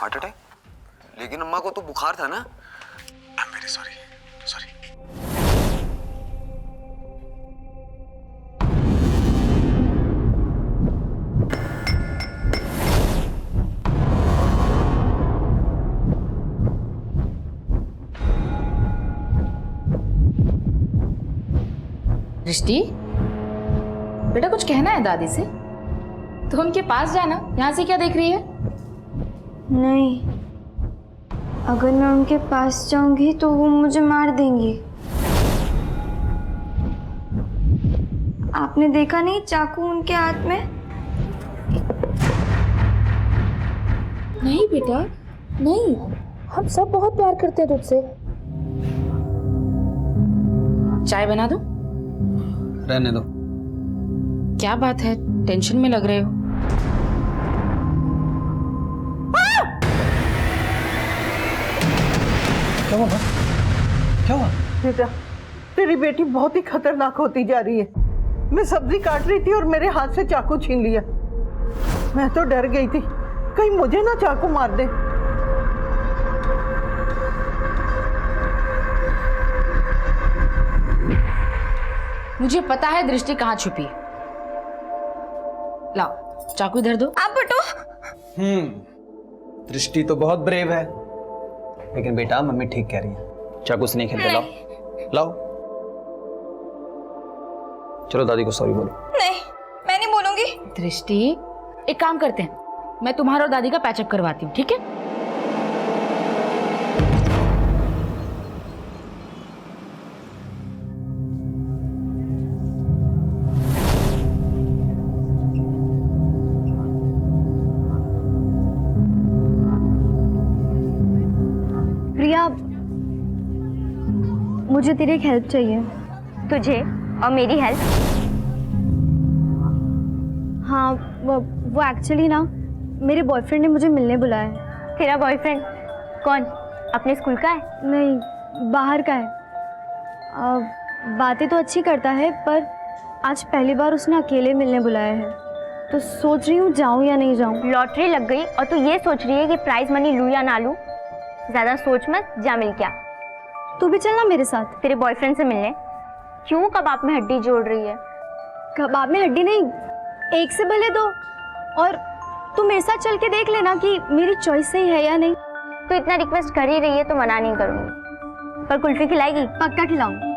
Heart attack? लेकिन अम्मा को तो बुखार था ना। I am very sorry. दृष्टि, बेटा कुछ कहना है दादी से तो उनके पास जाना, यहाँ से क्या देख रही है? नहीं, अगर मैं उनके पास जाऊंगी तो वो मुझे मार देंगी। आपने देखा नहीं चाकू उनके हाथ में? नहीं बेटा, नहीं, हम सब बहुत प्यार करते हैं तुझसे। चाय बना दो? रहने दो। क्या बात है, टेंशन में लग रहे हो? क्या हुआ? क्या हुआ? बेटा, तेरी बेटी बहुत ही खतरनाक होती जा रही है। मैं सब्जी काट रही थी और मेरे हाथ से चाकू छीन लिया। मैं तो डर गई थी कहीं मुझे ना चाकू मार दे। मुझे पता है दृष्टि कहाँ छुपी है। लाओ चाकू इधर दो। आप हटो। दृष्टि तो बहुत ब्रेव है, लेकिन बेटा मम्मी ठीक कह रही है, चाकू से नहीं खेलते। लाओ लाओ, चलो दादी को सॉरी बोलो। नहीं, मैं नहीं बोलूंगी। दृष्टि, एक काम करते हैं, मैं तुम्हारा और दादी का पैचअप करवाती हूँ, ठीक है? प्रिया, मुझे तेरी एक हेल्प चाहिए। तुझे और मेरी हेल्प? हाँ, वो एक्चुअली ना मेरे बॉयफ्रेंड ने मुझे मिलने बुलाया है। तेरा बॉयफ्रेंड कौन? अपने स्कूल का है? नहीं, बाहर का है। बातें तो अच्छी करता है, पर आज पहली बार उसने अकेले मिलने बुलाया है, तो सोच रही हूँ जाऊँ या नहीं जाऊँ। लॉटरी लग गई और तू ये सोच रही है कि प्राइज मनी लूँ या ना लूँ? ज़्यादा सोच मत, जा मिल क्या। तू भी चलना मेरे साथ। तेरे बॉयफ्रेंड से मिलने? क्यों कबाब में हड्डी जोड़ रही है? कबाब में हड्डी नहीं, एक से भले दो। और तू मेरे साथ चल के देख लेना कि मेरी चॉइस सही है या नहीं। तू इतना रिक्वेस्ट कर ही रही है तो मना नहीं करूँगी। पर कुल्फी खिलाएगी? पक्का खिलाऊंगी।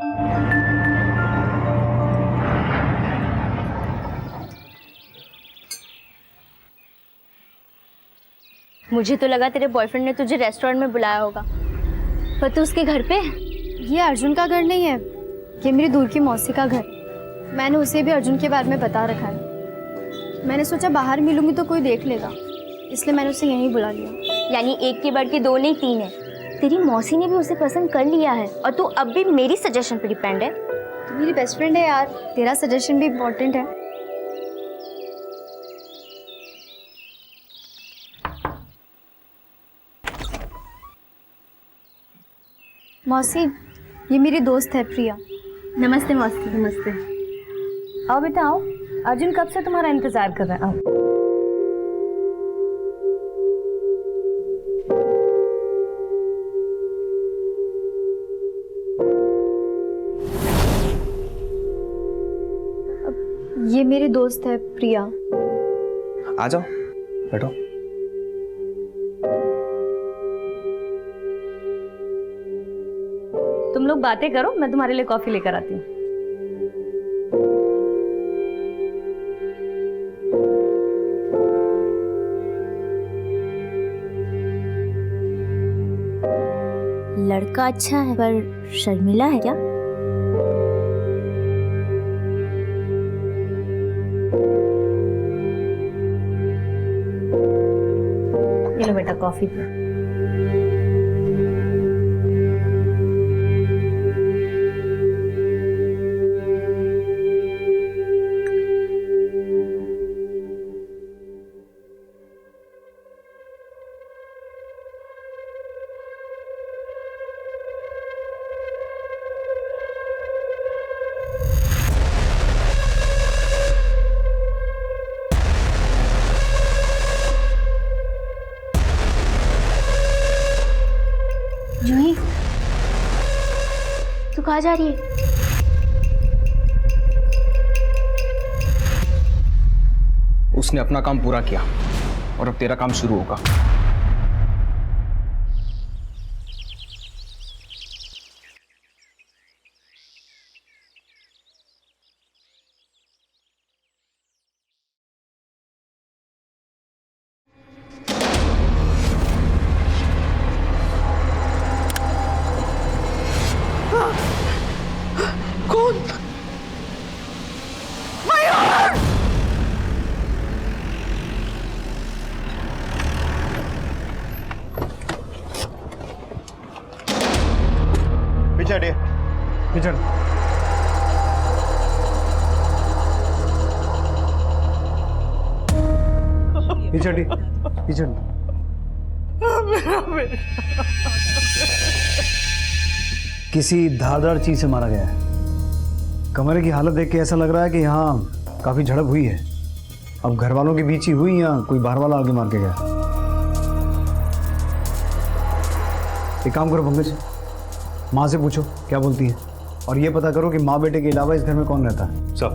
मुझे तो लगा तेरे बॉयफ्रेंड ने तुझे रेस्टोरेंट में बुलाया होगा, पर तू उसके घर पे? ये अर्जुन का घर नहीं है, ये मेरी दूर की मौसी का घर। मैंने उसे भी अर्जुन के बारे में बता रखा है। मैंने सोचा बाहर मिलूंगी तो कोई देख लेगा, इसलिए मैंने उसे यहीं बुला लिया। यानी एक के बढ़ के दो नहीं तीन है। तेरी मौसी ने भी उसे पसंद कर लिया है और तू अब भी मेरी सजेशन पे डिपेंड है। तू मेरी बेस्ट फ्रेंड है यार, तेरा सजेशन भी इम्पोर्टेंट है। मौसी, ये मेरी दोस्त है प्रिया। नमस्ते मौसी। नमस्ते। आओ बेटा आओ, अर्जुन कब से तुम्हारा इंतजार कर रहा है। आओ। ये मेरी दोस्त है प्रिया। आ जाओ, बैठो। तुम लोग बातें करो, मैं तुम्हारे लिए कॉफी लेकर आती हूँ। लड़का अच्छा है पर शर्मिला है क्या? ये लो बेटा कॉफी पे। जूही, तू कहाँ जा रही है? उसने अपना काम पूरा किया और अब तेरा काम शुरू होगा। कौन? पीछे हटिए। पीछे पीछे हटिए, पीछे हटिए। किसी धारदार चीज से मारा गया है। कमरे की हालत देख के ऐसा लग रहा है कि यहाँ काफी झड़प हुई है। अब घर वालों के बीच ही हुई या कोई बाहर वाला आगे मार के गया। एक काम करो पंकज, माँ से पूछो क्या बोलती है, और ये पता करो कि माँ बेटे के अलावा इस घर में कौन रहता है। सर।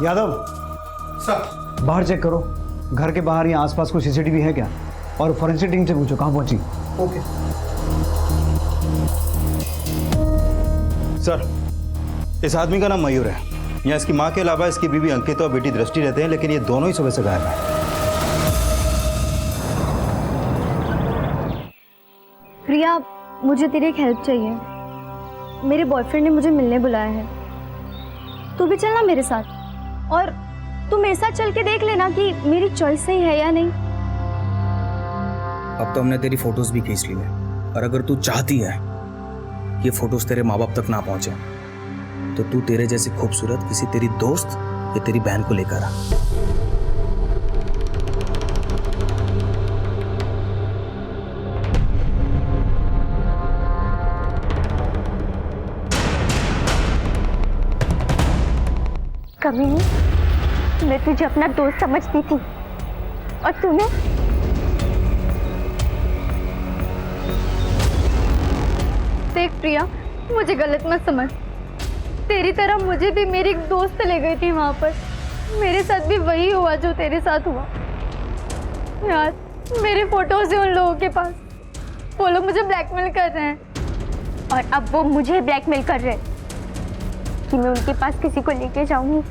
यादव सर। बाहर चेक करो, घर के बाहर या आसपास कोई सीसीटीवी है क्या, और फॉरेंसिक टीम से पूछो कहाँ पहुंची। Okay sir. इस आदमी का नाम मयूर है। यहाँ इसकी माँ के अलावा इसकी बीवी अंकिता और बेटी दृष्टि रहते हैं, लेकिन ये दोनों ही सुबह से गायब हैं। प्रिया, मुझे तेरी एक हेल्प चाहिए। मेरे बॉयफ्रेंड ने मुझे मिलने बुलाया है। तू भी चलना मेरे साथ, और तू मेरे साथ चल के देख लेना कि मेरी चॉइस सही है या नहीं। अब तो हमने तेरी फोटोज भी खींच ली है, और अगर तू चाहती है कि ये फोटोज तेरे माँ बाप तक ना पहुंचे, तो तू तेरे जैसी खूबसूरत किसी तेरी दोस्त या तेरी बहन को लेकर आ। कभी नहीं, मैं तुझे अपना दोस्त समझती थी, और तूने देख प्रिया, मुझे गलत मत समझ। तेरी तरह मुझे भी मेरी एक दोस्त ले गई थी वहाँ पर। मेरे साथ भी वही हुआ जो तेरे साथ हुआ। यार, मेरे फोटोज हैं उन लोगों के पास। वो लोग मुझे ब्लैकमेल कर रहे हैं। और अब वो मुझे ब्लैकमेल कर रहे हैं कि मैं उनके पास किसी को लेके जाऊंगी।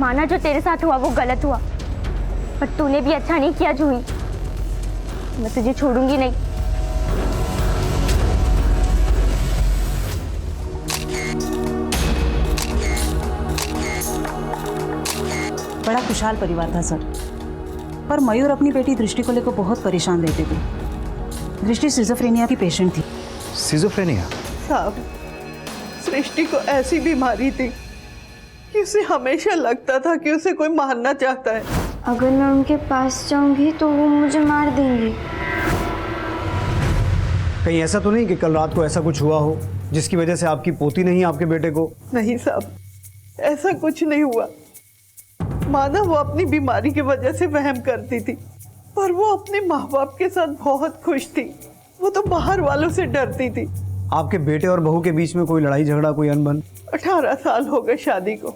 माना जो तेरे साथ हुआ वो गलत हुआ, पर तूने भी अच्छा नहीं किया जूही। मैं तुझे छोड़ूंगी नहीं। बड़ा खुशहाल परिवार था सर, पर मयूर अपनी बेटी दृष्टि को लेकर बहुत परेशान रहते थे। दृष्टि सिजोफ्रेनिया की पेशेंट थी। सिजोफ्रेनिया? साहब, सृष्टि को ऐसी बीमारी थी कि उसे हमेशा लगता था कि उसे कोई मारना चाहता है। अगर मैं उनके पास जाऊंगी तो वो मुझे मार देंगी। कहीं ऐसा तो नहीं कि कल रात को ऐसा कुछ हुआ हो जिसकी वजह से आपकी पोती नहीं आपके बेटे को? नहीं साहब, ऐसा कुछ नहीं हुआ। माना वो अपनी बीमारी की वजह से वहम करती थी, पर वो अपने माँ बाप के साथ बहुत खुश थी। वो तो बाहर वालों से डरती थी। आपके बेटे और बहू के बीच में कोई लड़ाई झगड़ा, कोई अनबन? 18 साल हो गए शादी को,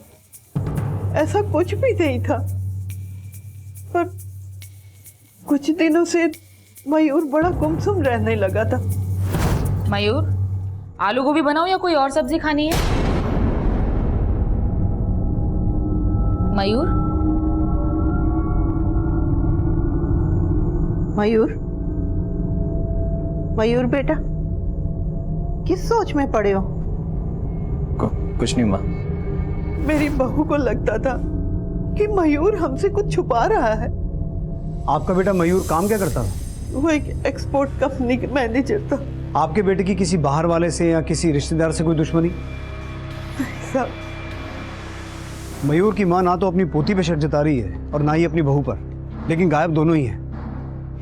ऐसा कुछ भी नहीं था। पर कुछ दिनों से मयूर बड़ा गुमसुम रहने लगा था। मयूर, आलू गोभी बनाऊं या कोई और सब्जी खानी है? मयूर, मयूर, मयूर बेटा, किस सोच में पड़े हो? कुछ नहीं माँ। मेरी बहू को लगता था कि मयूर हमसे कुछ छुपा रहा है। आपका बेटा मयूर काम क्या करता था? वो एक एक्सपोर्ट कंपनी का मैनेजर था। आपके बेटे की किसी बाहर वाले से या किसी रिश्तेदार से कोई दुश्मनी? साहब, मयूर की माँ ना तो अपनी पोती पे शक जता रही है और ना ही अपनी बहू पर, लेकिन गायब दोनों ही हैं।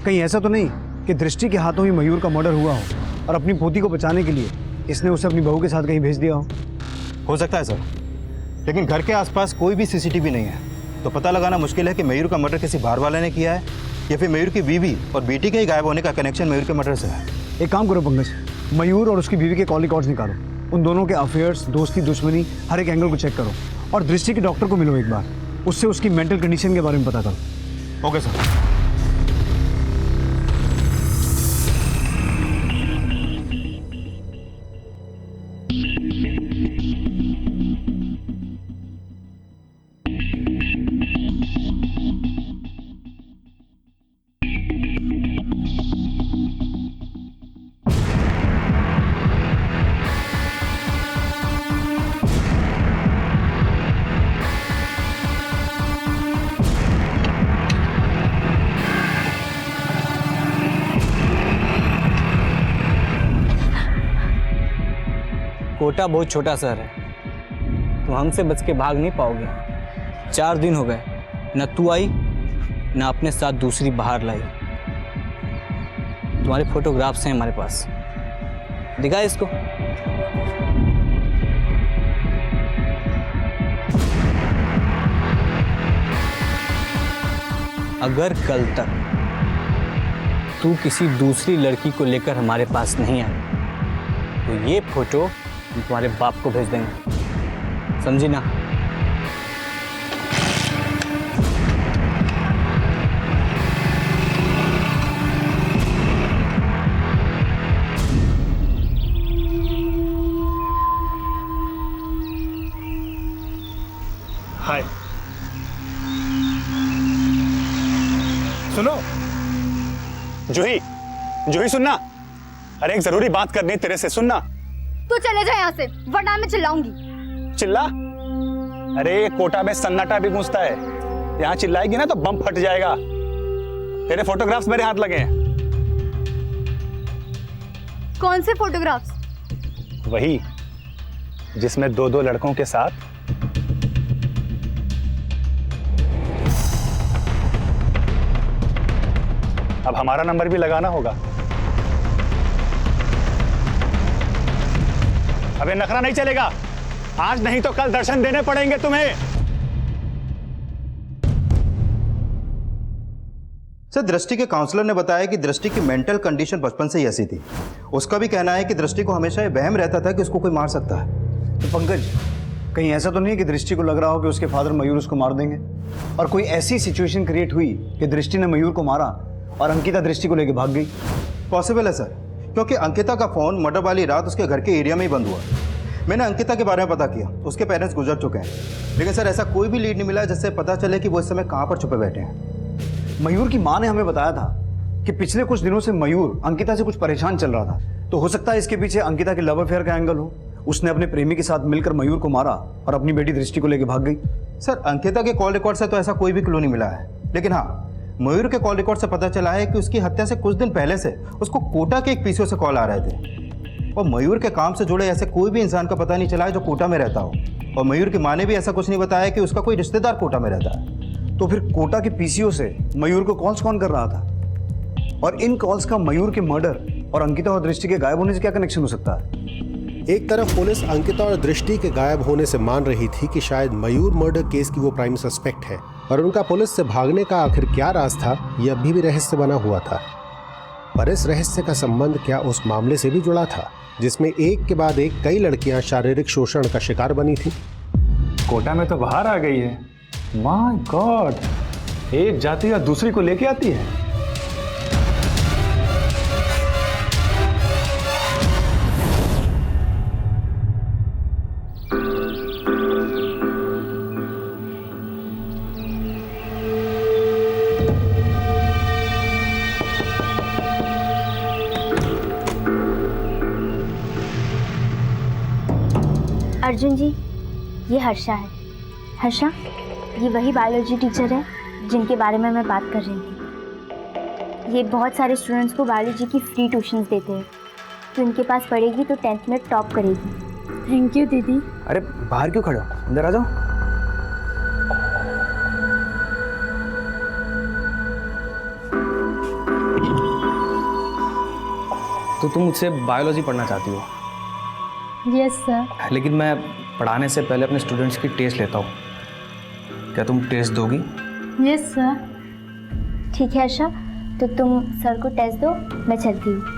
कहीं ऐसा तो नहीं कि दृष्टि के हाथों ही मयूर का मर्डर हुआ हो और अपनी पोती को बचाने के लिए इसने उसे अपनी बहू के साथ कहीं भेज दिया हो? हो सकता है सर, लेकिन घर के आसपास कोई भी सीसीटीवी नहीं है, तो पता लगाना मुश्किल है कि मयूर का मर्डर किसी बाहर वाले ने किया है या फिर मयूर की बीवी और बेटी के ही गायब होने का कनेक्शन मयूर के मर्डर से है। एक काम करो पंकज, मयूर और उसकी बीवी के कॉल रिकॉर्ड्स निकालो, उन दोनों के अफेयर्स, दोस्ती, दुश्मनी, हर एक एंगल को चेक करो और दृष्टि के डॉक्टर को मिलो एक बार, उससे उसकी मेंटल कंडीशन के बारे में पता करो। Okay sir. कोटा बहुत छोटा शहर है, तुम हमसे बच के भाग नहीं पाओगे। 4 दिन हो गए, न तू आई न अपने साथ दूसरी बाहर लाई। तुम्हारे फोटोग्राफ्स हैं हमारे पास, दिखा इसको। अगर कल तक तू किसी दूसरी लड़की को लेकर हमारे पास नहीं आई तो ये फोटो हम तुम्हारे बाप को भेज देंगे, समझी ना? हाय, सुनो जूही, जूही सुनना। अरे एक जरूरी बात करनी है तेरे से, सुनना। तू चले जा यहाँ से, वरना मैं चिल्लाऊंगी। चिल्ला? अरे कोटा में सन्नाटा भी गूंजता है, यहाँ चिल्लाएगी ना तो बम फट जाएगा। तेरे फोटोग्राफ्स मेरे हाथ लगे हैं। कौन से फोटोग्राफ्स? वही जिसमें 2-2 लड़कों के साथ। अब हमारा नंबर भी लगाना होगा। अबे नखरा नहीं चलेगा, आज नहीं तो कल दर्शन देने पड़ेंगे तुम्हें। सर, दृष्टि के काउंसलर ने बताया कि दृष्टि की मेंटल कंडीशन बचपन से ही ऐसी थी। उसका भी कहना है कि दृष्टि को हमेशा ये वहम रहता था कि उसको कोई मार सकता है। तो पंकज, कहीं ऐसा तो नहीं है कि दृष्टि को लग रहा हो कि उसके फादर मयूर उसको मार देंगे और कोई ऐसी सिचुएशन क्रिएट हुई कि दृष्टि ने मयूर को मारा और अंकिता दृष्टि को लेकर भाग गई? पॉसिबल है सर, क्योंकि अंकिता का फोन मर्डर वाली रात उसके घर के एरिया में ही बंद हुआ। मैंने अंकिता के बारे में पता किया, उसके पेरेंट्स गुजर चुके हैं, लेकिन सर ऐसा कोई भी लीड नहीं मिला जिससे पता चले कि वो इस समय कहाँ पर छुपे बैठे हैं। मयूर की माँ ने हमें बताया था कि पिछले कुछ दिनों से मयूर अंकिता से कुछ परेशान चल रहा था, तो हो सकता है इसके पीछे अंकिता के लव अफेयर का एंगल हो। उसने अपने प्रेमी के साथ मिलकर मयूर को मारा और अपनी बेटी दृष्टि को लेकर भाग गई। सर, अंकिता के कॉल रिकॉर्ड से तो ऐसा कोई भी क्लू नहीं मिला है, लेकिन हाँ, मयूर के कॉल रिकॉर्ड से पता चला है कि उसकी हत्या से कुछ दिन पहले से उसको कोटा के एक पीसीओ से कॉल आ रहे थे और मयूर के काम से जुड़े ऐसे कोई भी इंसान का पता नहीं चला है जो कोटा में रहता हो। और मयूर की माँ ने भी ऐसा कुछ नहीं बताया कि उसका कोई रिश्तेदार कोटा में रहता है। तो फिर कोटा के पीसीओ से मयूर को कॉल्स कौन कर रहा था? और इन कॉल्स का मयूर के मर्डर और अंकिता और दृष्टि के गायब होने से क्या कनेक्शन हो सकता है? एक तरफ पुलिस अंकिता और दृष्टि के गायब होने से मान रही थी कि शायद मयूर मर्डर केस की वो प्राइम सस्पेक्ट है, और उनका पुलिस से भागने का आखिर क्या राज था, यह अभी भी रहस्य बना हुआ था। पर इस रहस्य का संबंध क्या उस मामले से भी जुड़ा था जिसमें एक के बाद एक कई लड़कियां शारीरिक शोषण का शिकार बनी थी? कोटा में तो बाहर आ गई है। माय गॉड, एक जाति या दूसरी को लेके आती है। अर्जुन जी, ये हर्षा है। हर्षा, ये वही बायोलॉजी टीचर है जिनके बारे में मैं बात कर रही थी। ये बहुत सारे स्टूडेंट्स को बायोलॉजी की फ्री ट्यूशन्स देते हैं, तो इनके पास पढ़ेगी तो 10th में टॉप करेगी। थैंक यू दीदी। अरे बाहर क्यों खड़े हो, अंदर आ जाओ। तो तुम मुझसे बायोलॉजी पढ़ना चाहती हो? Yes sir. लेकिन मैं पढ़ाने से पहले अपने स्टूडेंट्स की टेस्ट लेता हूँ। क्या तुम टेस्ट दोगी? Yes sir. ठीक है आशा, तो तुम सर को टेस्ट दो, मैं चलती हूँ।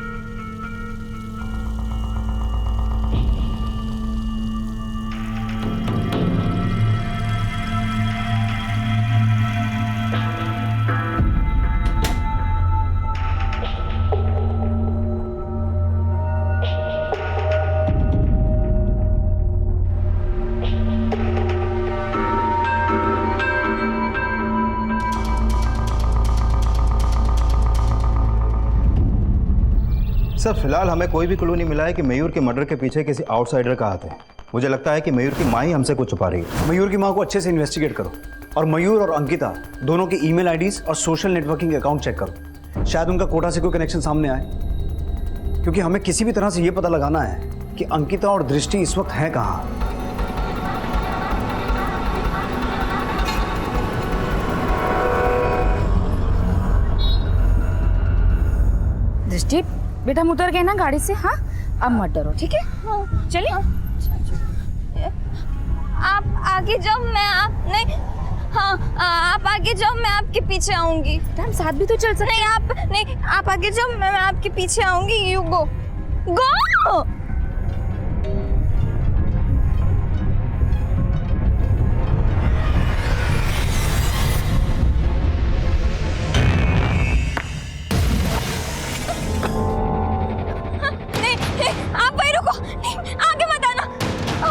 सर फिलहाल हमें कोई भी क्लू नहीं मिला है कि मयूर के मर्डर के पीछे किसी आउटसाइडर का हाथ है। मुझे लगता है कि मयूर की माँ ही हमसे कुछ छुपा रही है। मयूर की माँ को अच्छे से इन्वेस्टिगेट करो और मयूर और अंकिता दोनों की ईमेल आईडीज और सोशल नेटवर्किंग अकाउंट चेक करो। शायद उनका कोटा से कोई कनेक्शन सामने आए, क्योंकि हमें किसी भी तरह से ये पता लगाना है कि अंकिता और दृष्टि इस वक्त है कहाँ। दृष्टि बेटा, हम उतर गए ना गाड़ी से। हाँ, अब मत डरो, ठीक है? चलिए। आप आगे जाओ, मैं आप नहीं। हाँ, आप आगे जाओ, मैं आपके पीछे आऊंगी। हम साथ भी तो चल सकते। नहीं आप नहीं, आप आगे जाओ, मैं आपके पीछे आऊंगी। यू गो गो।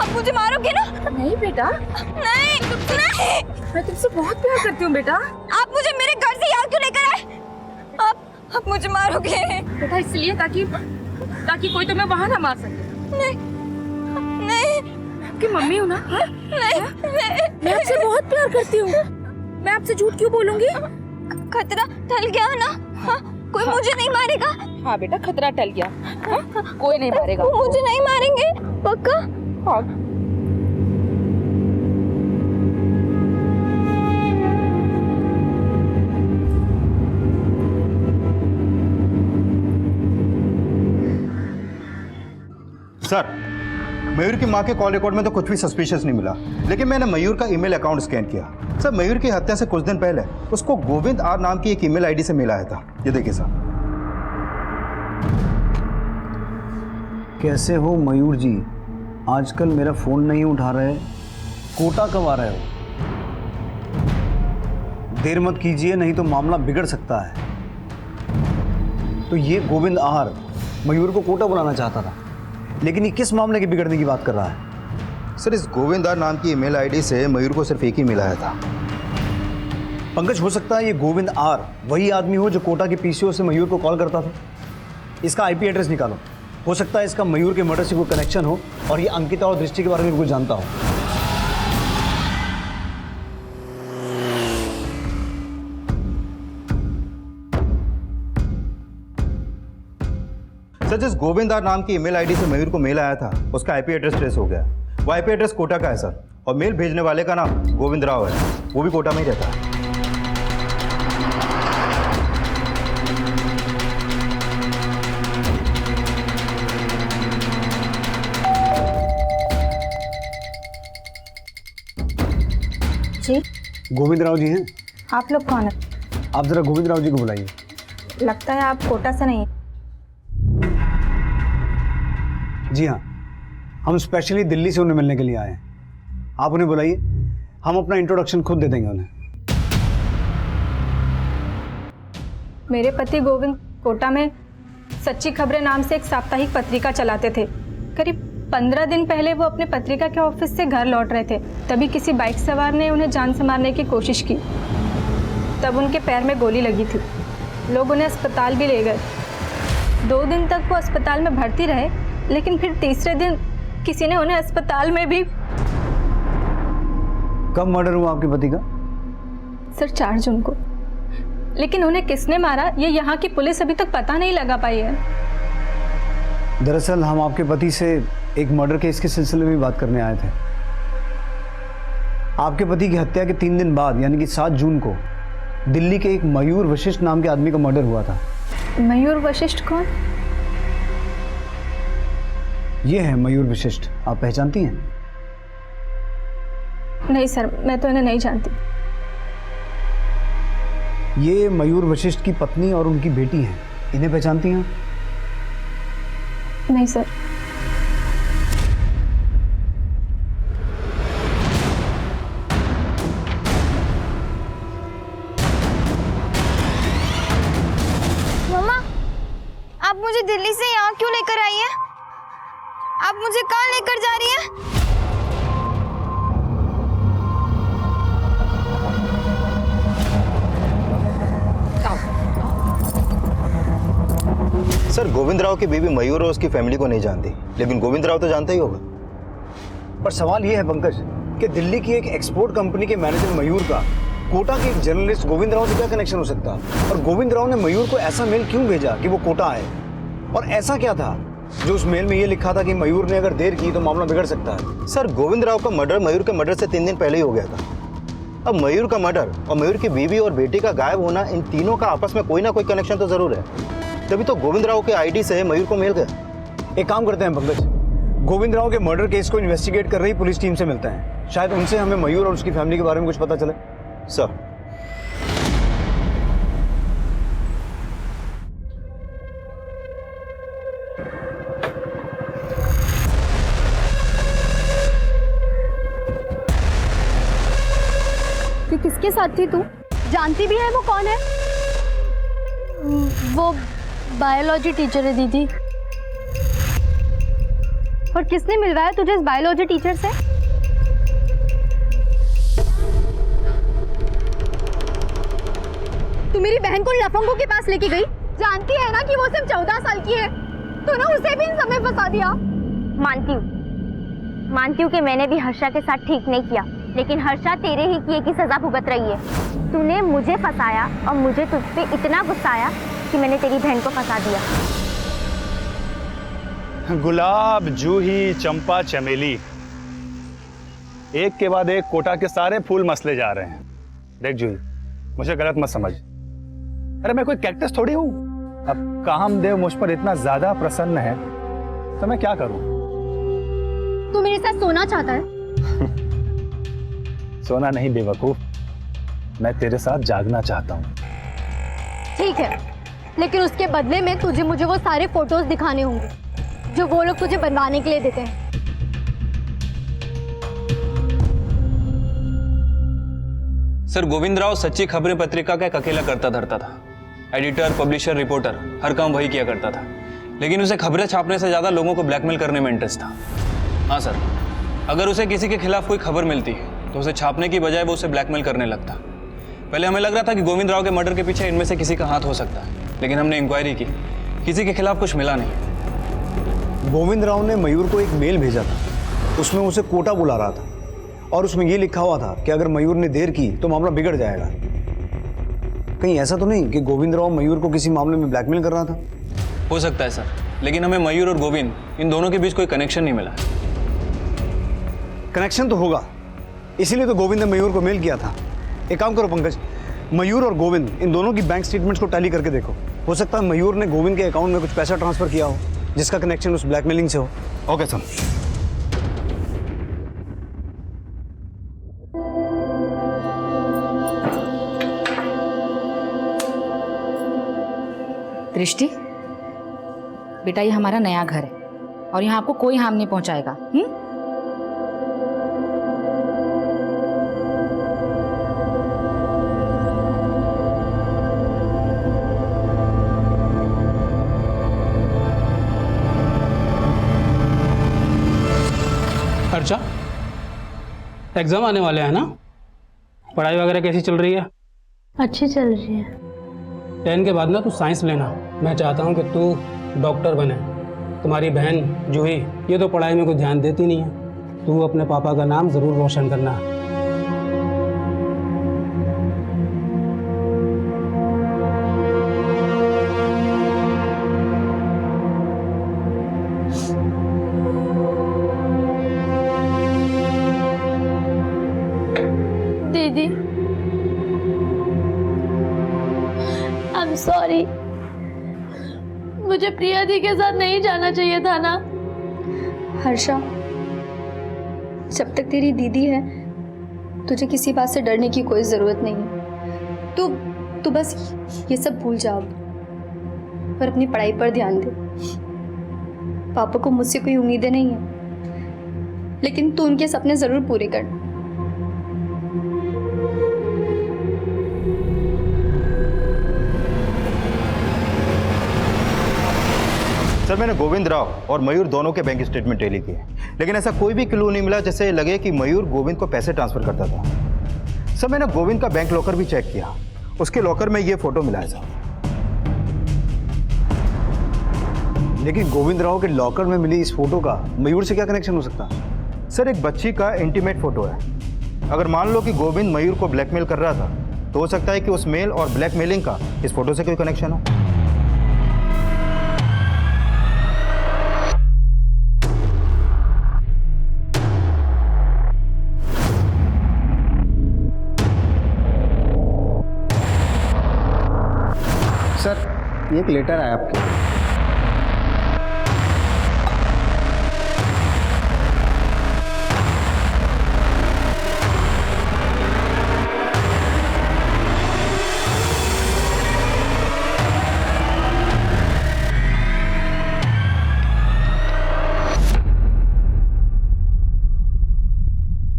मुझे मारोगे ना? नहीं बेटा, नहीं नहीं, मैं तुमसे बहुत प्यार करती हूँ बेटा। आप मुझे मेरे घर से यहाँ क्यों लेकर आए? आप मुझे मारोगे? बेटा इसलिए ताकि कोई तुम्हें वहाँ ना मार सके। नहीं नहीं, आपकी मम्मी हूँ ना? नहीं, मैं आपसे बहुत प्यार करती हूँ। मैं आपसे झूठ क्यों बोलूंगी? खतरा टल गया ना? हाँ, कोई मुझे नहीं मारेगा? हाँ बेटा, खतरा टल गया। हाँ? कोई नहीं मारेगा। वो मुझे नहीं मारेंगे पक्का? हाँ। सर मयूर की माँ के कॉल रिकॉर्ड में तो कुछ भी सस्पिशियस नहीं मिला, लेकिन मैंने मयूर का ईमेल अकाउंट स्कैन किया। सर मयूर की हत्या से कुछ दिन पहले उसको गोविंद आर नाम की एक ईमेल आईडी से मिला आया था। ये देखिए सर। कैसे हो मयूर जी? आजकल मेरा फ़ोन नहीं उठा रहे, कोटा कब आ रहे हो? देर मत कीजिए, नहीं तो मामला बिगड़ सकता है। तो ये गोविंद आहार मयूर को कोटा बुलाना चाहता था, लेकिन ये किस मामले के बिगड़ने की बात कर रहा है? सर इस गोविंद आर नाम की ईमेल आईडी से मयूर को सिर्फ एक ही मिला था। पंकज, हो सकता है ये गोविंद आर वही आदमी हो जो कोटा के पीसीओ से मयूर को कॉल करता था। इसका आईपी एड्रेस निकालो, हो सकता है इसका मयूर के मर्डर से कोई कनेक्शन हो और ये अंकिता और दृष्टि के बारे में कुछ जानता हो। सर जिस गोविंद आर नाम की ईमेल आईडी से मयूर को मेल आया था उसका आईपी एड्रेस ट्रेस हो गया। वो आईपी एड्रेस कोटा का है सर, और मेल भेजने वाले का नाम गोविंद राव है, वो भी कोटा में ही रहता है। जी गोविंद राव जी हैं? आप लोग कौन है? आप जरा गोविंद राव जी को बुलाइए। लगता है आप कोटा से नहीं। जी हाँ, हम स्पेशली दिल्ली से उन्हें मिलने के लिए आए हैं। आप उन्हें बुलाइए, हम अपना इंट्रोडक्शन खुद दे देंगे उन्हें। मेरे पति गोविंद कोटा में सच्ची खबरें नाम से एक साप्ताहिक पत्रिका चलाते थे। करीब 15 दिन पहले वो अपने पत्रिका के ऑफिस से घर लौट रहे थे, तभी किसी बाइक सवार ने उन्हें जान से मारने की कोशिश की। तब उनके पैर में गोली लगी थी। लोग उन्हें अस्पताल भी ले गए। 2 दिन तक वो अस्पताल में भर्ती रहे, लेकिन फिर तीसरे दिन किसी ने उन्हें अस्पताल में भी। कब मर्डर हुआ आपके पति का? सर 4 जून को। लेकिन उन्हें किसने मारा ये यहाँ की पुलिस अभी तक पता नहीं लगा पाई है। दरअसल हम आपके पति से एक मर्डर केस के सिलसिले में बात करने आए थे। आपके पति की हत्या के 3 दिन बाद यानी कि 7 जून को दिल्ली के एक मयूर वशिष्ठ नाम के आदमी का मर्डर हुआ था। मयूर वशिष्ठ कौन? ये है मयूर वशिष्ठ, आप पहचानती हैं? नहीं सर, मैं तो इन्हें नहीं जानती। ये मयूर वशिष्ठ की पत्नी और उनकी बेटी हैं। इन्हें पहचानती हैं? नहीं सर। मम्मा, आप मुझे दिल्ली से यहाँ क्यों लेकर आई हैं? आप मुझे कहाँ लेकर जा रही हैं? सर, गोविंद राव की बीवी मयूर और उसकी फैमिली को नहीं जानती, लेकिन गोविंद राव तो जानता ही होगा। पर सवाल ये है पंकज कि दिल्ली की एक एक्सपोर्ट कंपनी के मैनेजर मयूर का कोटा के एक जर्नलिस्ट गोविंद राव से क्या कनेक्शन हो सकता है? और गोविंद राव ने मयूर को ऐसा मेल क्यों भेजा कि वो कोटा आए? और ऐसा क्या था जो उस मेल में ये लिखा था कि मयूर ने अगर देर की तो मामला बिगड़ सकता है? सर, गोविंद राव का मर्डर मयूर के मर्डर से 3 दिन पहले ही हो गया था। अब मयूर का मर्डर और मयूर की बीवी और बेटी का गायब होना, इन तीनों का आपस में कोई ना कोई कनेक्शन तो जरूर है। तभी तो गोविंद राव के आईडी से मयूर को मिल गया। एक काम करते हैं पंकज, गोविंद राव के मर्डर केस को इन्वेस्टिगेट कर रही पुलिस टीम से मिलते हैं। शायद उनसे हमें मयूर और उसकी फैमिली के बारे में कुछ पता चले। सर, कि किसके साथ थी तू? जानती भी है वो कौन है? वो बायोलॉजी टीचर है दीदी। और किसने मिलवाया तुझे इस बायोलॉजी टीचर से? तू मेरी बहन को लफंगों के पास लेके गई। जानती है ना कि वो सिर्फ 14 साल की है। तो ना उसे भी इन समय फंसा दिया। मानती हूँ कि मैंने भी हर्षा के साथ ठीक नहीं किया, लेकिन हर्षा तेरे ही किए की सजा भुगत रही है। तूने मुझे फंसाया और मुझे तुझ पे इतना गुस्सा आया कि मैंने तेरी बहन को फंसा दिया। गुलाब, जूही, चंपा, चमेली, एक के बाद एक कोटा के सारे फूल मसले जा रहे हैं। देख जूही, मुझे गलत मत समझ। अरे मैं कोई कैक्टस थोड़ी हूं। अब कामदेव मुझ पर इतना ज्यादा प्रसन्न है तो मैं क्या करूं? तू मेरे साथ सोना चाहता है? सोना नहीं बेवकूफ, मैं तेरे साथ जागना चाहता हूँ। ठीक है, लेकिन उसके बदले में तुझे मुझे वो सारे फोटोज दिखाने होंगे जो वो लोग तुझे बनवाने के लिए देते हैं। सर, गोविंद राव सच्ची खबरें पत्रिका का एक अकेला करता धरता था। एडिटर, पब्लिशर, रिपोर्टर, हर काम वही किया करता था। लेकिन उसे खबरें छापने से ज्यादा लोगों को ब्लैकमेल करने में इंटरेस्ट था। हाँ सर, अगर उसे किसी के खिलाफ कोई खबर मिलती तो उसे छापने की बजाय वो उसे ब्लैकमेल करने लगता। पहले हमें लग रहा था कि गोविंद राव के मर्डर के पीछे इनमें से किसी का हाथ हो सकता है, लेकिन हमने इंक्वायरी की, किसी के खिलाफ कुछ मिला नहीं। गोविंद राव ने मयूर को एक मेल भेजा था, उसमें उसे कोटा बुला रहा था और उसमें यह लिखा हुआ था कि अगर मयूर ने देर की तो मामला बिगड़ जाएगा। कहीं ऐसा तो नहीं कि गोविंद राव मयूर को किसी मामले में ब्लैकमेल कर रहा था? हो सकता है सर, लेकिन हमें मयूर और गोविंद इन दोनों के बीच कोई कनेक्शन नहीं मिला। कनेक्शन तो होगा, इसीलिए तो गोविंद ने मयूर को मेल किया था। एक काम करो पंकज, मयूर और गोविंद इन दोनों की बैंक स्टेटमेंट्स को टैली करके देखो। हो सकता है मयूर ने गोविंद के अकाउंट में कुछ पैसा ट्रांसफर किया हो जिसका कनेक्शन उस ब्लैकमेलिंग से हो। Okay sir. दृष्टि, बेटा ये हमारा नया घर है और यहाँ आपको कोई हार्म नहीं पहुंचाएगा। अर्चा, एग्जाम आने वाले हैं ना? पढ़ाई वगैरह कैसी चल रही है? अच्छी चल रही है। 10 के बाद ना तू साइंस लेना। मैं चाहता हूँ कि तू डॉक्टर बने। तुम्हारी बहन जूही ये तो पढ़ाई में कुछ ध्यान देती नहीं है। तू अपने पापा का नाम ज़रूर रोशन करना। दीदी, आई एम सॉरी। मुझे प्रिया दी के साथ नहीं जाना चाहिए था ना। हर्षा, जब तक तेरी दीदी है तुझे किसी बात से डरने की कोई जरूरत नहीं है। तू तू बस ये सब भूल जा पर अपनी पढ़ाई पर ध्यान दे। पापा को मुझसे कोई उम्मीदें नहीं है, लेकिन तू उनके सपने जरूर पूरे कर। सर मैंने गोविंद राव और मयूर दोनों के बैंक स्टेटमेंट टैली किए, लेकिन ऐसा कोई भी क्लू नहीं मिला जिससे लगे कि मयूर गोविंद को पैसे ट्रांसफर करता था। सर मैंने गोविंद का बैंक लॉकर भी चेक किया, उसके लॉकर में ये फोटो मिला है साहब। लेकिन गोविंद राव के लॉकर में मिली इस फोटो का मयूर से क्या कनेक्शन हो सकता है? सर एक बच्ची का इंटीमेट फोटो है। अगर मान लो कि गोविंद मयूर को ब्लैकमेल कर रहा था तो हो सकता है कि उस मेल और ब्लैकमेलिंग का इस फोटो से कोई कनेक्शन हो। सर एक लेटर आया आपके।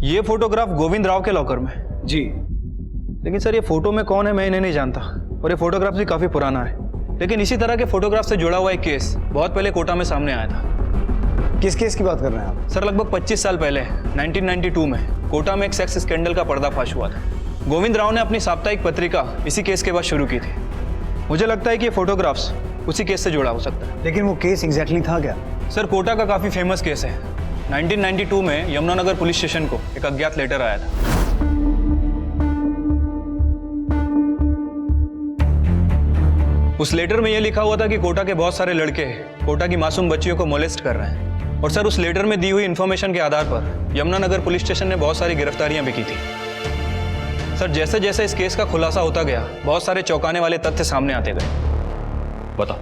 ये फोटोग्राफ गोविंद राव के लॉकर में जी। लेकिन सर ये फोटो में कौन है मैं इन्हें नहीं जानता, और ये फोटोग्राफ भी काफी पुराना है। लेकिन इसी तरह के फोटोग्राफ से जुड़ा हुआ एक केस बहुत पहले कोटा में सामने आया था। किस केस की बात कर रहे हैं आप? सर लगभग 25 साल पहले 1992 में कोटा में एक सेक्स स्कैंडल का पर्दाफाश हुआ था। गोविंद राव ने अपनी साप्ताहिक पत्रिका इसी केस के बाद शुरू की थी। मुझे लगता है कि ये फोटोग्राफ्स उसी केस से जुड़ा हो सकता है। लेकिन वो केस एग्जैक्टली था क्या? सर कोटा का काफी फेमस केस है। 1992 में यमुनानगर पुलिस स्टेशन को एक अज्ञात लेटर आया था। उस लेटर में यह लिखा हुआ था कि कोटा के बहुत सारे लड़के कोटा की मासूम बच्चियों को मोलेस्ट कर रहे हैं। और सर उस लेटर में दी हुई इंफॉर्मेशन के आधार पर यमुनानगर पुलिस स्टेशन ने बहुत सारी गिरफ्तारियां भी की थी। सर जैसे जैसे इस केस का खुलासा होता गया बहुत सारे चौंकाने वाले तथ्य सामने आते गए। बता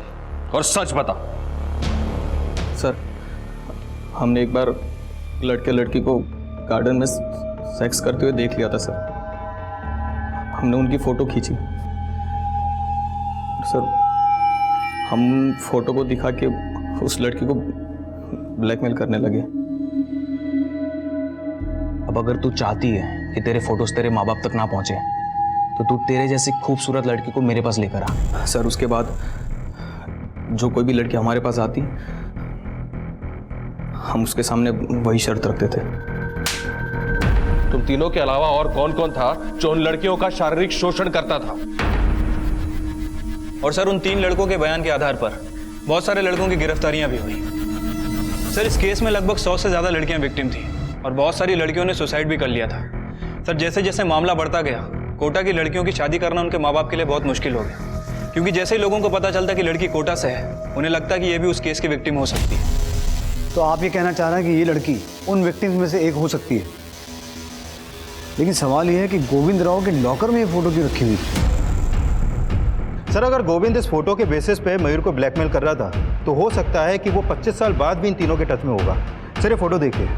और सच बता। सर हमने एक बार लड़के लड़की को गार्डन में सेक्स करते हुए देख लिया था सर। हमने उनकी फोटो खींची। सर हम फोटो को दिखा के उस लड़की को ब्लैकमेल करने लगे। अब अगर तू चाहती है कि तेरे फोटोज तेरे माँ बाप तक ना पहुंचे तो तू तेरे जैसी खूबसूरत लड़की को मेरे पास लेकर आ। सर उसके बाद जो कोई भी लड़की हमारे पास आती हम उसके सामने वही शर्त रखते थे। तुम तीनों के अलावा और कौन कौन था जो उन लड़कियों का शारीरिक शोषण करता था? और सर उन 3 लड़कों के बयान के आधार पर बहुत सारे लड़कों की गिरफ्तारियां भी हुई। सर इस केस में लगभग 100 से ज्यादा लड़कियां विक्टिम थी और बहुत सारी लड़कियों ने सुसाइड भी कर लिया था। सर जैसे जैसे मामला बढ़ता गया कोटा की लड़कियों की शादी करना उनके माँ बाप के लिए बहुत मुश्किल हो गया, क्योंकि जैसे ही लोगों को पता चलता कि लड़की कोटा से है उन्हें लगता कि ये भी उस केस की विक्टिम हो सकती है। तो आप ये कहना चाह रहे हैं कि ये लड़की उन विक्टिम्स में से एक हो सकती है। लेकिन सवाल ये है कि गोविंद राव के लॉकर में ये फोटो क्यों रखी हुई थी? सर अगर गोविंद इस फोटो के बेसिस पे मयूर को ब्लैकमेल कर रहा था तो हो सकता है कि वो 25 साल बाद भी इन तीनों के टच में होगा। सर ये फोटो देखिए,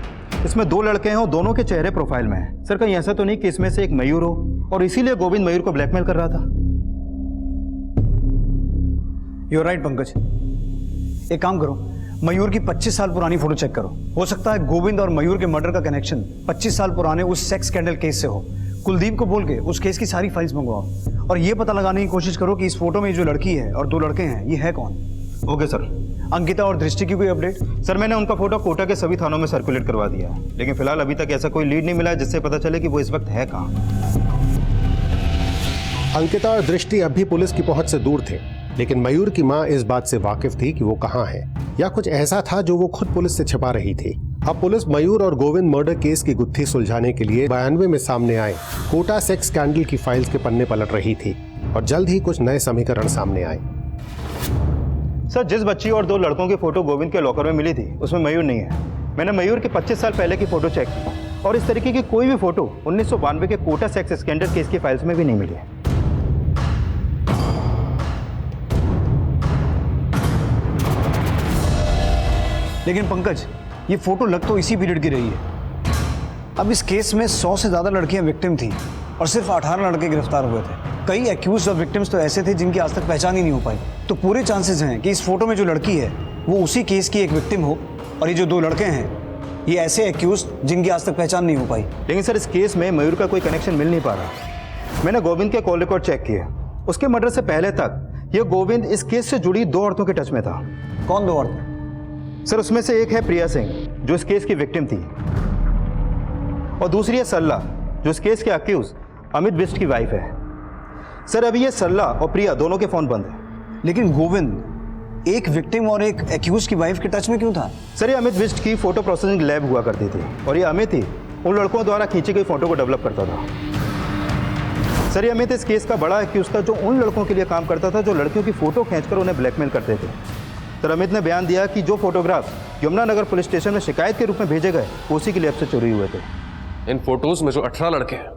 इसमें 2 लड़के हैं और दोनों के चेहरे प्रोफाइल में है। सर कहीं ऐसा तो नहीं कि इसमें से एक मयूर हो और इसीलिए गोविंद मयूर को ब्लैकमेल कर रहा था? You are right Pankaj. एक काम करो, मयूर की 25 साल पुरानी फोटो चेक करो। हो सकता है गोविंद और मयूर के मर्डर का कनेक्शन 25 साल पुराने उस सेक्स स्कैंडल केस से हो। कुलदीप को बोल के उस केस की सारी फाइल्स मंगवाओ और ये पता लगाने की कोशिश करो कि इस फोटो में जो लड़की है और 2 लड़के हैं ये है कौन। Okay sir. अंकिता और दृष्टि की कोई अपडेट? सर मैंने उनका फोटो कोटा के सभी थानों में सर्कुलेट करवा दिया है, लेकिन फिलहाल अभी तक ऐसा कोई लीड नहीं मिला है जिससे पता चले कि वो इस वक्त है कहाँ। अंकिता और दृष्टि अब भी पुलिस की पहुंच से दूर थे, लेकिन मयूर की मां इस बात से वाकिफ थी कि वो कहाँ है या कुछ ऐसा था जो वो खुद पुलिस से छिपा रही थी। अब पुलिस मयूर और गोविंद मर्डर केस की गुत्थी सुलझाने के लिए 92 में सामने आए कोटा सेक्स स्कैंडल की फाइल्स के पन्ने पलट रही थी और जल्द ही कुछ नए समीकरण सामने आए। सर जिस बच्ची और 2 लड़कों की फोटो गोविंद के लॉकर में मिली थी उसमें मयूर नहीं है। मैंने मयूर के 25 साल पहले की फोटो चेक की और इस तरीके की कोई भी फोटो 1992 के कोटा सेक्स स्कैंडल केस की फाइल्स में भी नहीं मिली है। लेकिन पंकज ये फोटो लग तो इसी पीरियड की रही है। अब इस केस में 100 से ज़्यादा लड़कियां विक्टिम थी और सिर्फ 18 लड़के गिरफ्तार हुए थे। कई एक्यूज और विक्टिम्स तो ऐसे थे जिनकी आज तक पहचान ही नहीं हो पाई। तो पूरे चांसेस हैं कि इस फोटो में जो लड़की है वो उसी केस की एक विक्टिम हो, और ये जो 2 लड़के हैं ये ऐसे एक्यूज जिनकी आज तक पहचान नहीं हो पाई। लेकिन सर इस केस में मयूर का कोई कनेक्शन मिल नहीं पा रहा। मैंने गोविंद के कॉल रिकॉर्ड चेक किए, उसके मर्डर से पहले तक ये गोविंद इस केस से जुड़ी 2 औरतों के टच में था। कौन 2 औरतें? सर उसमें से एक है प्रिया सिंह जो इस केस की विक्टिम थी, और दूसरी है सरला जो इस केस के अक्यूज अमित बिष्ट की वाइफ है। सर अभी ये सरला और प्रिया दोनों के फोन बंद है। लेकिन गोविंद एक विक्टिम और एक एक्यूज की वाइफ के टच में क्यों था? सर ये अमित बिष्ट की फोटो प्रोसेसिंग लैब हुआ करती थी, और ये अमित ही उन लड़कों द्वारा खींची गई फोटो को डेवलप करता था। सर ये अमित इस केस का बड़ा एक्यूज था जो उन लड़कों के लिए काम करता था जो लड़कियों की फोटो खींचकर उन्हें ब्लैकमेल करते थे। सर अमित ने बयान दिया कि जो फोटोग्राफ यमुनानगर पुलिस स्टेशन में शिकायत के रूप में भेजे गए वो उसी की लैब से चोरी हुए थे। इन फोटोज में जो 18 लड़के हैं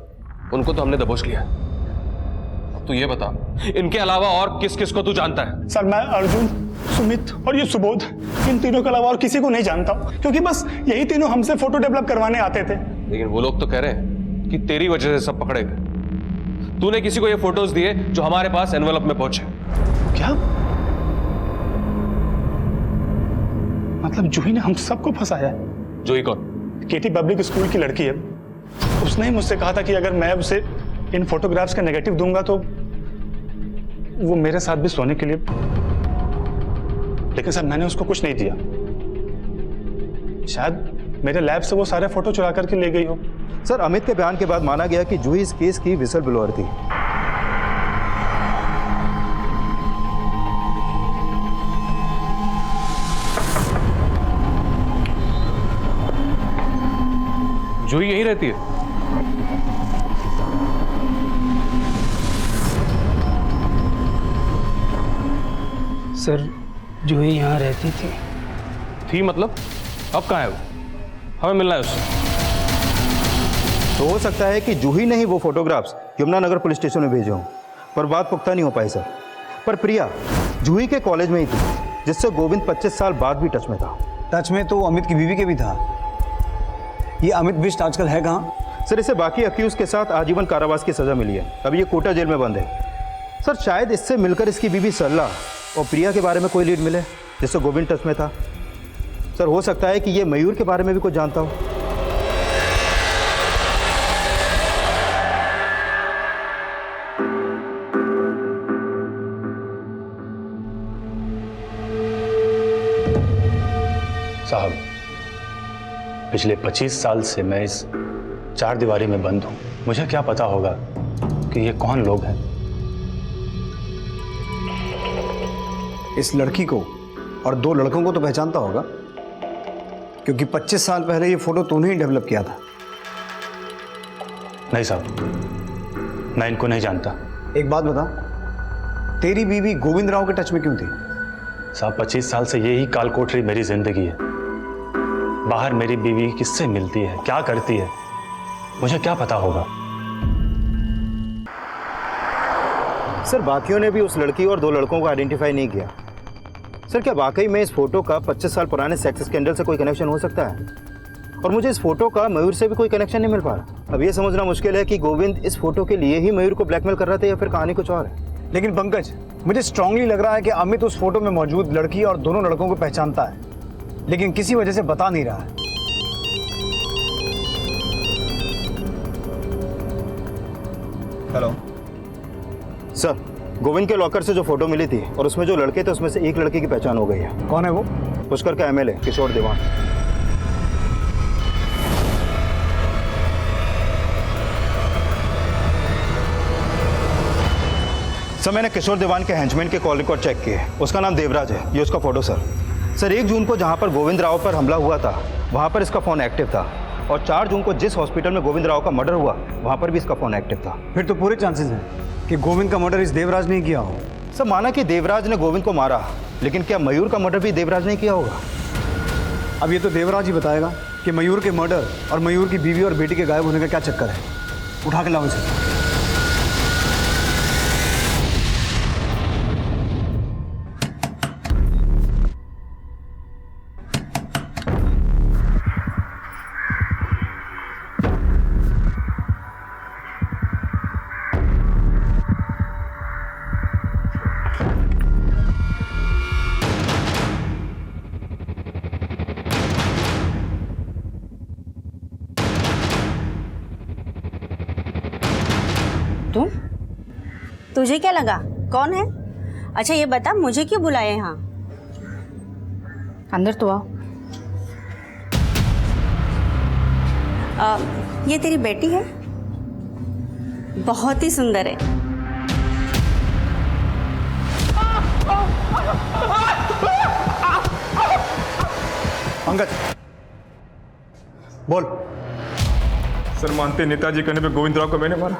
उनको तो हमने दबोच लिया। अब तू ये बता, इनके अलावा और किस किस को तू जानता है? सर मैं अर्जुन, सुमित और ये सुबोध, इन तीनों के अलावा और किसी को नहीं जानता, क्योंकि बस यही तीनों हमसे फोटो डेवलप करवाने आते थे। लेकिन वो लोग तो कह रहे हैं कि तेरी वजह से सब पकड़े गए। तूने किसी को ये फोटोज दिए जो हमारे पास एनवेलप में पहुंचे। क्या मतलब जूही ने हम सबको फंसाया है? जूही कौन? केटी पब्लिक स्कूल की लड़की है। उसने ही मुझसे कहा था कि अगर मैं उसे इन फोटोग्राफ्स का नेगेटिव दूंगा तो वो मेरे साथ भी सोने के लिए, लेकिन सर मैंने उसको कुछ नहीं दिया। शायद मेरे लैब से वो सारे फोटो चुरा करके ले गई हो। सर अमित के बयान के बाद माना गया कि जूही इस केस की विसल ब्लोअर थी। जूही यहीं रहती है? सर जूही यहाँ रहती थी मतलब? अब कहाँ है वो? हमें मिलना है उससे। तो हो सकता है कि जूही ने ही वो फोटोग्राफ्स यमुनानगर पुलिस स्टेशन में भेजे हों, पर बात पुख्ता नहीं हो पाई सर। पर प्रिया जूही के कॉलेज में ही थी जिससे गोविंद 25 साल बाद भी टच में था। टच में तो अमित की बीवी के भी था। ये अमित बिष्ट आजकल है कहाँ? सर इसे बाकी अक्यूज के साथ आजीवन कारावास की सजा मिली है। अभी ये कोटा जेल में बंद है। सर शायद इससे मिलकर इसकी बीवी सरला और प्रिया के बारे में कोई लीड मिले जिससे गोविंद टच में था। सर हो सकता है कि ये मयूर के बारे में भी कुछ जानता हो। साहब पिछले 25 साल से मैं इस 4 दीवारी में बंद हूं। मुझे क्या पता होगा कि ये कौन लोग हैं। इस लड़की को और 2 लड़कों को तो पहचानता होगा, क्योंकि 25 साल पहले ये फोटो तूने ही डेवलप किया था। नहीं साहब, मैं इनको नहीं जानता। एक बात बता, तेरी बीवी गोविंद राव के टच में क्यों थी? साहब 25 साल से यही काल कोठरी मेरी जिंदगी है। बाहर मेरी बीवी किससे मिलती है, क्या करती है, मुझे क्या पता होगा। सर बाकियों ने भी उस लड़की और 2 लड़कों को आइडेंटिफाई नहीं किया। सर क्या वाकई में इस फोटो का 25 साल पुराने सेक्स स्कैंडल से कोई कनेक्शन हो सकता है? और मुझे इस फोटो का मयूर से भी कोई कनेक्शन नहीं मिल पा रहा। अब ये समझना मुश्किल है कि गोविंद इस फोटो के लिए ही मयूर को ब्लैकमेल कर रहा था या फिर कहानी कुछ और है। लेकिन पंकज, मुझे स्ट्रांगली लग रहा है कि अमित उस फोटो में मौजूद लड़की और दोनों लड़कों को पहचानता है, लेकिन किसी वजह से बता नहीं रहा है। हेलो सर, गोविंद के लॉकर से जो फोटो मिली थी और उसमें जो लड़के थे उसमें से एक लड़के की पहचान हो गई है। कौन है वो? पुष्कर का एमएलए किशोर देवान। सर मैंने किशोर देवान के हेंचमैन के कॉल रिकॉर्ड चेक किए। उसका नाम देवराज है, ये उसका फोटो सर। सर 1 जून को जहां पर गोविंद राव पर हमला हुआ था वहां पर इसका फ़ोन एक्टिव था, और 4 जून को जिस हॉस्पिटल में गोविंद राव का मर्डर हुआ वहां पर भी इसका फ़ोन एक्टिव था। फिर तो पूरे चांसेस हैं कि गोविंद का मर्डर इस देवराज ने किया हो। सर माना कि देवराज ने गोविंद को मारा, लेकिन क्या मयूर का मर्डर भी देवराज ने किया होगा? अब ये तो देवराज ही बताएगा कि मयूर के मर्डर और मयूर की बीवी और बेटी के गायब होने का क्या चक्कर है। उठा के लाओ इसे। तुझे क्या लगा कौन है? अच्छा ये बता मुझे क्यों बुलाया यहाँ? अंदर तो आओ। ये तेरी बेटी है? बहुत ही सुंदर है। अंगद बोल। सर मानते नेताजी कहने पे गोविंद राव को मैंने मारा,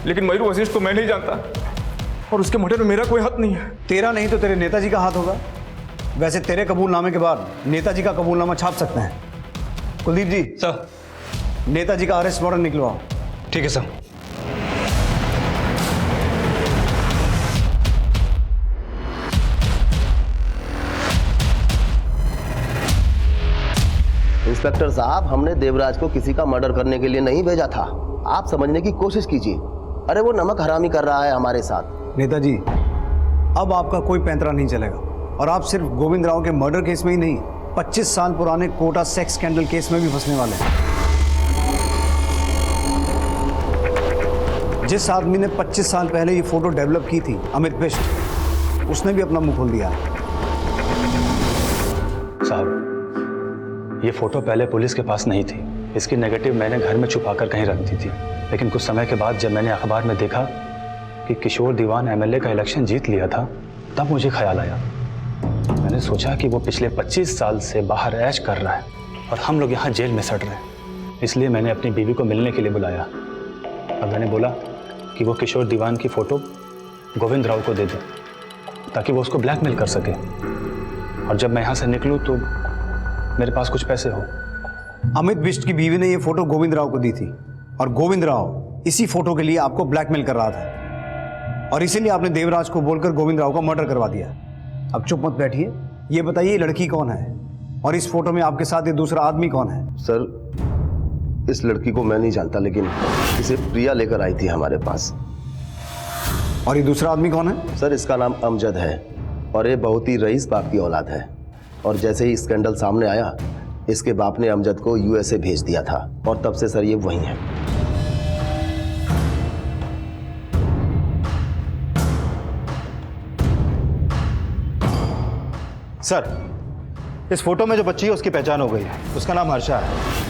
लेकिन मयूर वशिष्ठ को मैं नहीं जानता और उसके मर्डर में मेरा कोई हाथ नहीं है। तेरा नहीं तो तेरे नेताजी का हाथ होगा। वैसे तेरे कबूलनामे के बाद नेताजी का कबूलनामा छाप सकते हैं। कुलदीप जी सर, नेताजी का अरेस्ट वारंट निकलवाओ। ठीक है सर। इंस्पेक्टर साहब, हमने देवराज को किसी का मर्डर करने के लिए नहीं भेजा था। आप समझने की कोशिश कीजिए। अरे वो नमक हरामी कर रहा है हमारे साथ। नेताजी, अब आपका कोई पैंतरा नहीं चलेगा और आप सिर्फ गोविंद राव के मर्डर केस में ही नहीं, 25 साल पुराने कोटा सेक्स स्कैंडल केस में भी फंसने वाले हैं। जिस आदमी ने 25 साल पहले ये फोटो डेवलप की थी, अमित बिष्ट, उसने भी अपना मुंह खोल दिया। साहब, ये फोटो पहले पुलिस के पास नहीं थी। इसकी नेगेटिव मैंने घर में छुपाकर कहीं रख दी थी, लेकिन कुछ समय के बाद जब मैंने अखबार में देखा कि किशोर दीवान एमएलए का इलेक्शन जीत लिया था, तब मुझे ख्याल आया। मैंने सोचा कि वो पिछले 25 साल से बाहर ऐश कर रहा है और हम लोग यहाँ जेल में सड़ रहे हैं। इसलिए मैंने अपनी बीवी को मिलने के लिए बुलाया और मैंने बोला कि वो किशोर दीवान की फोटो गोविंद राव को दे दे ताकि वो उसको ब्लैकमेल कर सके, और जब मैं यहाँ से निकलूँ तो मेरे पास कुछ पैसे हो। अमित बिष्ट की बीवी ने ये फोटो गोविंद राव को दी थी और गोविंद राव इसी फोटो के लिए आपको ब्लैकमेल कर रहा था और इसीलिए आपने देवराज को बोलकर गोविंद राव का मर्डर करवा दिया। अब चुप मत बैठिए, ये बताइए ये लड़की कौन है और इस फोटो में आपके साथ ये दूसरा आदमी कौन है? सर, इस लड़की को मैं नहीं जानता, लेकिन इसे प्रिया लेकर आई थी हमारे पास। और ये दूसरा आदमी कौन है? सर, इसका नाम अमजद है और ये बहुत ही रईस बाप की औलाद है। और जैसे ही स्कैंडल सामने आया, इसके बाप ने अमजद को यूएसए भेज दिया था और तब से सर ये वहीं है। सर, इस फोटो में जो बच्ची है उसकी पहचान हो गई है। उसका नाम हर्षा है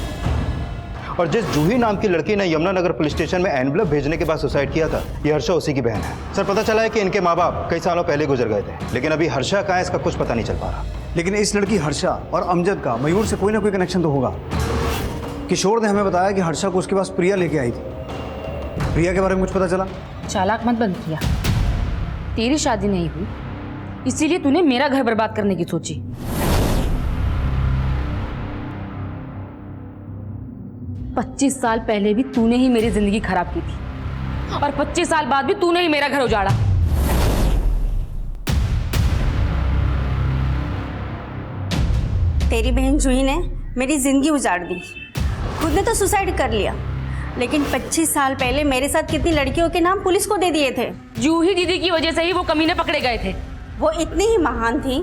और जिस जूही नाम की लड़की ने यमुनानगर पुलिस स्टेशन में एनवलप भेजने के बाद सुसाइड किया था, ये हर्षा उसी की बहन है। सर, पता चला है कि इनके माँ बाप कई सालों पहले गुजर गए थे, लेकिन अभी हर्षा कहाँ है इसका कुछ पता नहीं चल पा रहा। लेकिन इस लड़की हर्षा और अमजद का मयूर से कोई ना कोई कनेक्शन तो होगा। किशोर ने हमें बताया कि हर्षा को उसके पास प्रिया लेके आई थी। प्रिया के बारे में कुछ पता चला? चालाक मत बन प्रिया, तेरी शादी नहीं हुई इसीलिए तूने मेरा घर बर्बाद करने की सोची। पच्चीस साल पहले भी तूने ही मेरी जिंदगी खराब की थी और 25 साल बाद भी तूने ही मेरा घर उजाड़ा। तेरी बहन जूही ने मेरी जिंदगी उजाड़ दी। खुद ने तो सुसाइड कर लिया, लेकिन 25 साल पहले मेरे साथ कितनी लड़कियों के नाम पुलिस को दे दिए थे। जूही दीदी की वजह से ही वो कमीने पकड़े गए थे। वो इतनी ही महान थी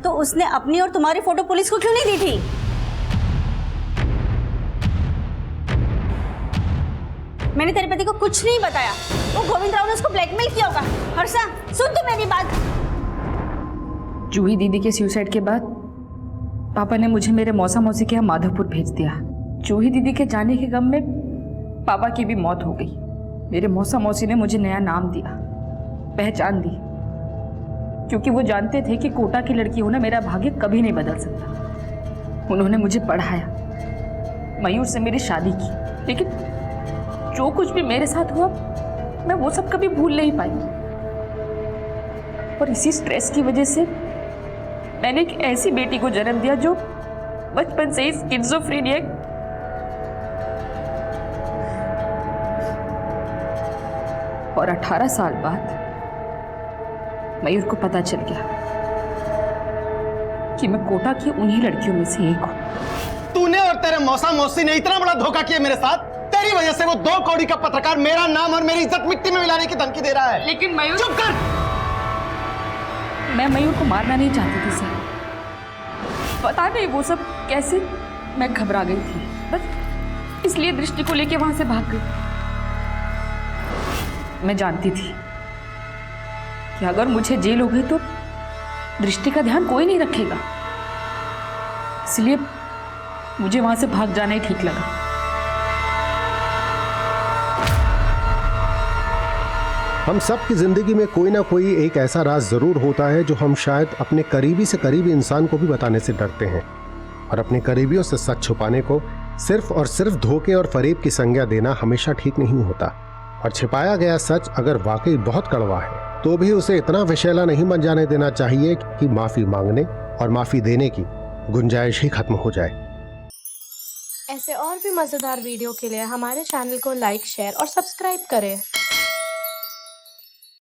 तो उसने अपनी और तुम्हारी फोटो पुलिस को क्यों नहीं दी थी? मैंने तेरे पति को कुछ नहीं बताया। वो गोविंद राव ने उसको ब्लैकमेल किया होगा। हर्षा, सुन तो मेरी बात। जूही दीदी के सुसाइड के बाद पापा ने मुझे मेरे मौसा मौसी के यहाँ माधवपुर भेज दिया। जूही दीदी के जाने के गम में पापा की भी मौत हो गई। मेरे मौसा मौसी ने मुझे नया नाम दिया, पहचान दी, क्योंकि वो जानते थे कि कोटा की लड़की होना मेरा भाग्य कभी नहीं बदल सकता। उन्होंने मुझे पढ़ाया, मयूर से मेरी शादी की, लेकिन जो कुछ भी मेरे साथ हुआ मैं वो सब कभी भूल नहीं पाई। और इसी स्ट्रेस की वजह से मैंने एक ऐसी बेटी को जन्म दिया जो बचपन से ही स्किज़ोफ्रेनिया और 18 साल बाद मयूर को पता चल गया कि मैं कोटा की उन्हीं लड़कियों में से एक हूं। तूने और तेरे मौसा मौसी ने इतना बड़ा धोखा किया मेरे साथ। तेरी वजह से वो 2 कौड़ी का पत्रकार मेरा नाम और मेरी इज्जत मिट्टी में मिलाने की धमकी दे रहा है। लेकिन मयूर, चुप कर। मैं मयूर को मारना नहीं चाहती थी सर। पता नहीं वो सब कैसे मैं घबरा गई थी, बस इसलिए दृष्टि को लेके वहां से भाग गई। मैं जानती थी कि अगर मुझे जेल हो गई तो दृष्टि का ध्यान कोई नहीं रखेगा, इसलिए मुझे वहां से भाग जाना ही ठीक लगा। हम सब की जिंदगी में कोई ना कोई एक ऐसा राज जरूर होता है जो हम शायद अपने करीबी से करीबी इंसान को भी बताने से डरते हैं, और अपने करीबियों से सच छुपाने को सिर्फ और सिर्फ धोखे और फरेब की संज्ञा देना हमेशा ठीक नहीं होता। और छिपाया गया सच अगर वाकई बहुत कड़वा है तो भी उसे इतना विषैला नहीं बन जाने देना चाहिए कि माफी मांगने और माफी देने की गुंजाइश ही खत्म हो जाए। ऐसे और भी मजेदार वीडियो के लिए हमारे चैनल को लाइक, शेयर और सब्सक्राइब करें।